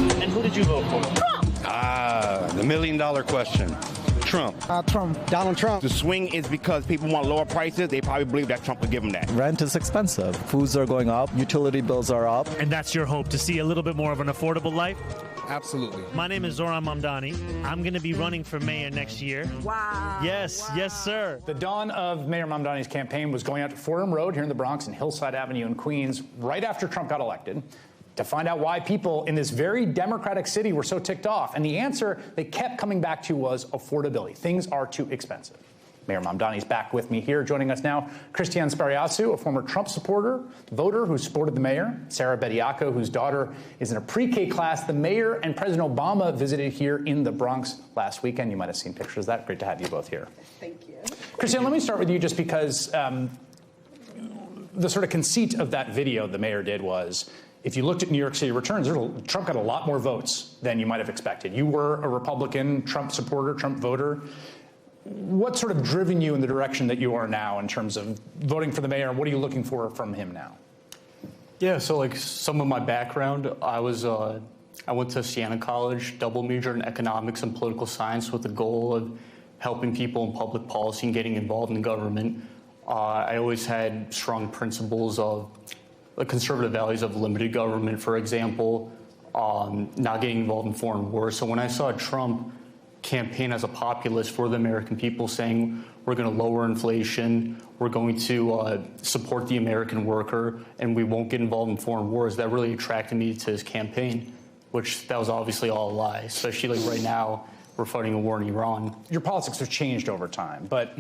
And who did you vote for? The million-dollar question. Trump. Trump. Donald Trump. The swing is because people want lower prices. They probably believe that Trump would give them that. Rent is expensive. Foods are going up. Utility bills are up. And that's your hope, to see a little bit more of an affordable life? Absolutely. My name is Zoran Mamdani. I'm going to be running for mayor next year. Wow. Yes, wow. yes, sir. The dawn of Mayor Mamdani's campaign was going out to Fordham Road here in the Bronx and Hillside Avenue in Queens right after Trump got elected to find out why people in this very democratic city were so ticked off. And the answer they kept coming back to was affordability. Things are too expensive. Mayor Mamdani's back with me here. Joining us now, Christiane Spariasu, a former Trump supporter, voter who supported the mayor, Sarah Bediako, whose daughter is in a pre-K class. The mayor and President Obama visited here in the Bronx last weekend. You might have seen pictures of that. Great to have you both here. Thank you. Christiane, let me start with you just because the sort of conceit of that video the mayor did was, if you looked at New York City returns, Trump got a lot more votes than you might have expected. You were a Republican, Trump supporter, Trump voter. What's sort of driven you in the direction that you are now in terms of voting for the mayor? What are you looking for from him now? Yeah, so like some of my background, I went to Siena College, double majored in economics and political science with the goal of helping people in public policy and getting involved in government. I always had strong principles of the conservative values of limited government, for example, not getting involved in foreign wars. So when I saw Trump campaign as a populist for the American people, saying we're going to lower inflation, we're going to support the American worker, and we won't get involved in foreign wars, that really attracted me to his campaign, which that was obviously all a lie, especially like right now, we're fighting a war in Iran. Your politics have changed over time, but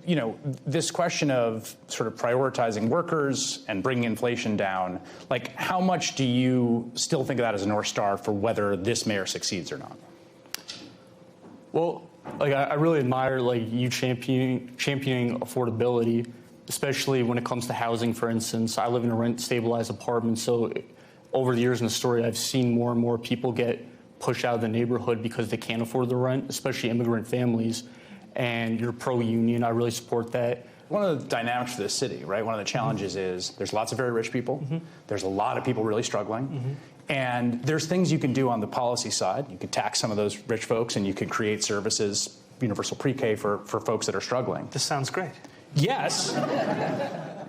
you know, this question of sort of prioritizing workers and bringing inflation down, like how much do you still think of that as a North Star for whether this mayor succeeds or not? Well, like I really admire like you championing affordability, especially when it comes to housing. For instance, I live in a rent-stabilized apartment, so over the years in the story, I've seen more and more people get pushed out of the neighborhood because they can't afford the rent, especially immigrant families. And you're pro-union. I really support that. One of the dynamics for this city, right? One of the challenges is there's lots of very rich people. There's a lot of people really struggling. And there's things you can do on the policy side. You could tax some of those rich folks and you could create services, universal pre-K for folks that are struggling. This sounds great. Yes,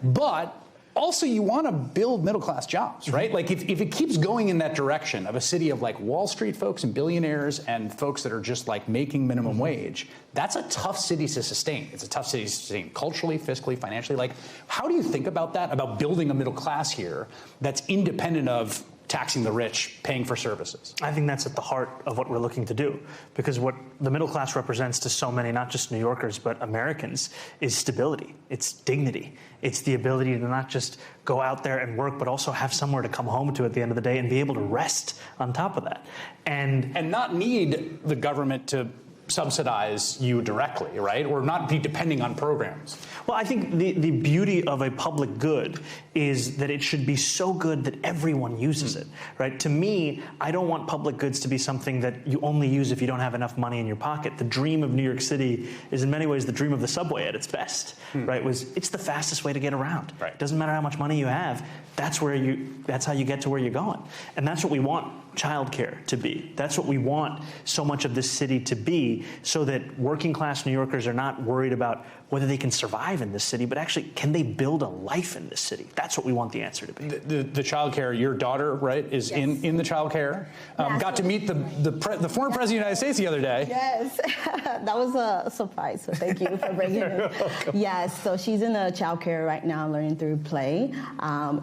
but also you want to build middle-class jobs, right? Like if it keeps going in that direction of a city of like Wall Street folks and billionaires and folks that are just like making minimum wage, that's a tough city to sustain. It's a tough city to sustain culturally, fiscally, financially. Like, how do you think about that, about building a middle class here that's independent of taxing the rich, paying for services? I think that's at the heart of what we're looking to do, because what the middle class represents to so many, not just New Yorkers, but Americans, is stability. It's dignity. It's the ability to not just go out there and work, but also have somewhere to come home to at the end of the day and be able to rest on top of that. And not need the government to subsidize you directly, right? Or not be depending on programs. Well, I think the beauty of a public good is that it should be so good that everyone uses it, right? To me, I don't want public goods to be something that you only use if you don't have enough money in your pocket. The dream of New York City is in many ways the dream of the subway at its best, right? It's the fastest way to get around. Right. It doesn't matter how much money you have. That's how you get to where you're going. And that's what we want childcare to be. That's what we want so much of this city to be, so that working class New Yorkers are not worried about whether they can survive in this city, but actually, can they build a life in this city? That's what we want the answer to be. The child care, your daughter, right, is in the child care. Got to meet the former president of the United States the other day. Yes, that was a surprise, so thank you for bringing it. Yes, so she's in the child care right now, learning through play.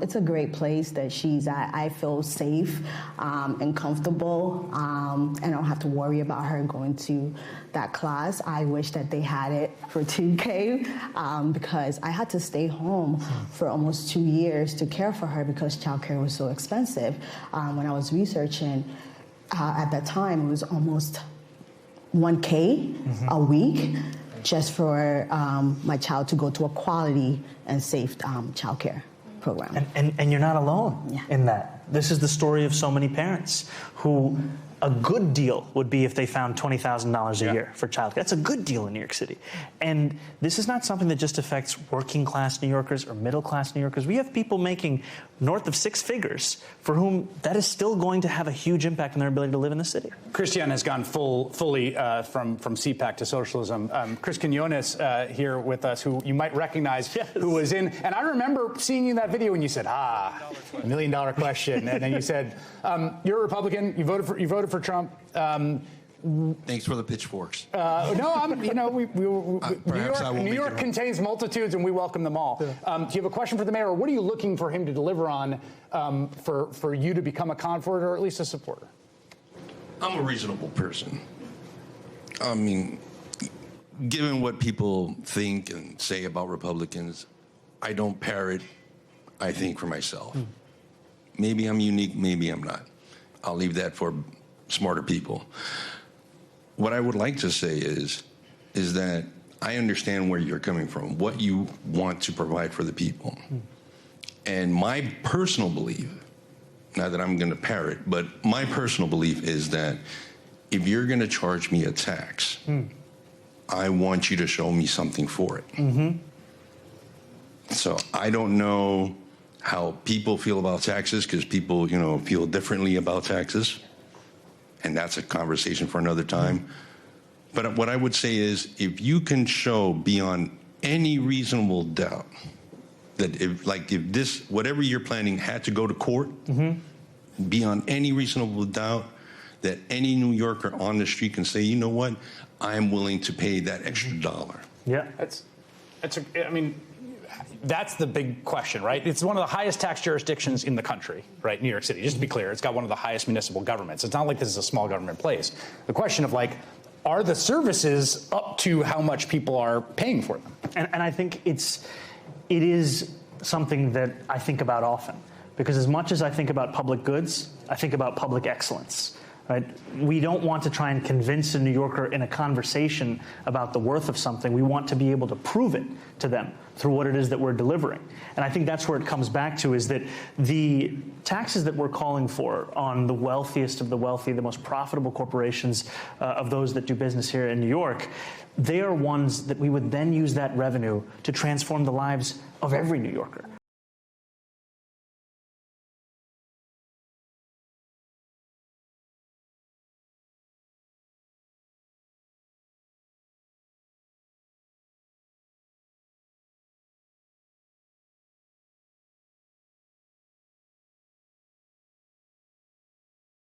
It's a great place that she's at. I feel safe and comfortable, and I don't have to worry about her going to that class. I wish that they had it for 2K because I had to stay home for almost 2 years to care for her because childcare was so expensive. When I was researching at that time, it was almost 1K a week just for my child to go to a quality and safe childcare program. And you're not alone in that. This is the story of so many parents who a good deal would be if they found $20,000 a year for childcare. That's a good deal in New York City. And this is not something that just affects working class New Yorkers or middle class New Yorkers. We have people making north of 6 figures for whom that is still going to have a huge impact on their ability to live in the city. Christian has gone fully from CPAC to socialism. Chris Quinones here with us, who you might recognize, who was in, and I remember seeing you in that video when you said, $1 million question, and then you said, you're a Republican, you voted for Trump. Thanks for the pitchforks. New York contains multitudes, and we welcome them all. Yeah. Do you have a question for the mayor, or what are you looking for him to deliver on for you to become a convert or at least a supporter? I'm a reasonable person. I mean, given what people think and say about Republicans, I don't parrot, I think for myself. Maybe I'm unique, maybe I'm not. I'll leave that for smarter people. What I would like to say is that I understand where you're coming from, what you want to provide for the people. And my personal belief, not that I'm going to parrot, but my personal belief is that if you're going to charge me a tax, I want you to show me something for it. So I don't know how people feel about taxes, because people, feel differently about taxes. And that's a conversation for another time. But what I would say is, if you can show beyond any reasonable doubt that if this, whatever you're planning had to go to court, beyond any reasonable doubt, that any New Yorker on the street can say, you know what, I'm willing to pay that extra dollar. Yeah. That's the big question, right? It's one of the highest tax jurisdictions in the country, right? New York City, just to be clear, it's got one of the highest municipal governments. It's not like this is a small government place. The question of are the services up to how much people are paying for them? And I think it is something that I think about often, because as much as I think about public goods, I think about public excellence. Right? We don't want to try and convince a New Yorker in a conversation about the worth of something. We want to be able to prove it to them through what it is that we're delivering. And I think that's where it comes back to, is that the taxes that we're calling for on the wealthiest of the wealthy, the most profitable corporations of those that do business here in New York, they are ones that we would then use that revenue to transform the lives of every New Yorker.